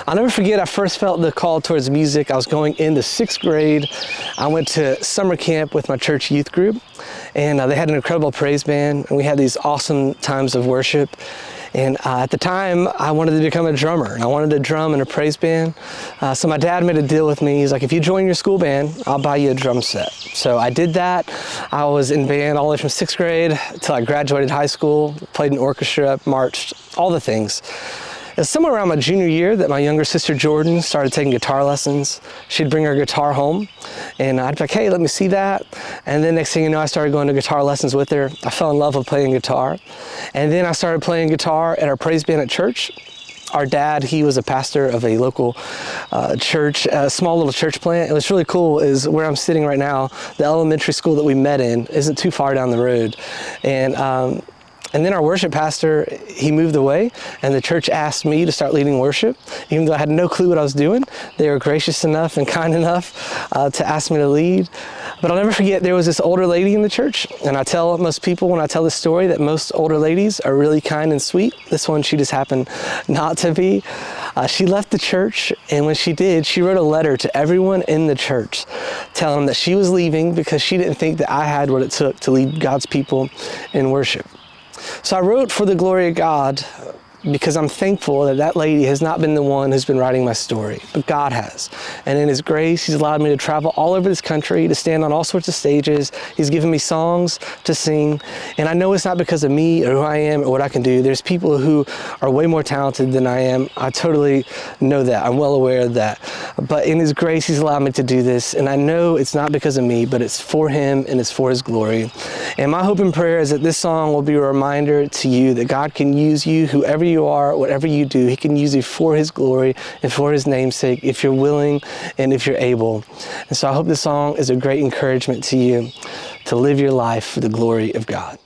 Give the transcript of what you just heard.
I'll never forget, I first felt the call towards music. I was going into 6th grade. I went to summer camp with my church youth group, and they had an incredible praise band, and we had these awesome times of worship. And at the time, I wanted to become a drummer, and I wanted to drum in a praise band. So my dad made a deal with me. He's like, if you join your school band, I'll buy you a drum set. So I did that. I was in band all the way from 6th grade till I graduated high school, played in orchestra, marched, all the things. It was somewhere around my junior year that my younger sister Jordan started taking guitar lessons. She'd bring her guitar home, and I'd be like, hey, let me see that. And then next thing you know, I started going to guitar lessons with her. I fell in love with playing guitar. And then I started playing guitar at our praise band at church. Our dad, he was a pastor of a local church, a small little church plant. And what's really cool is where I'm sitting right now, the elementary school that we met in isn't too far down the road. And then our worship pastor, he moved away, and the church asked me to start leading worship. Even though I had no clue what I was doing, they were gracious enough and kind enough to ask me to lead. But I'll never forget, there was this older lady in the church, and I tell most people when I tell this story that most older ladies are really kind and sweet. This one, she just happened not to be. She left the church, and when she did, she wrote a letter to everyone in the church telling them that she was leaving because she didn't think that I had what it took to lead God's people in worship. So I wrote For the Glory of God because I'm thankful that that lady has not been the one who's been writing my story, but God has. And in His grace, He's allowed me to travel all over this country, to stand on all sorts of stages. He's given me songs to sing. And I know it's not because of me or who I am or what I can do. There's people who are way more talented than I am. I totally know that. I'm well aware of that. But in His grace, He's allowed me to do this. And I know it's not because of me, but it's for Him and it's for His glory. And my hope and prayer is that this song will be a reminder to you that God can use you, whoever you are, whatever you do. He can use you for His glory and for His name's sake if you're willing and if you're able. And so I hope this song is a great encouragement to you to live your life for the glory of God.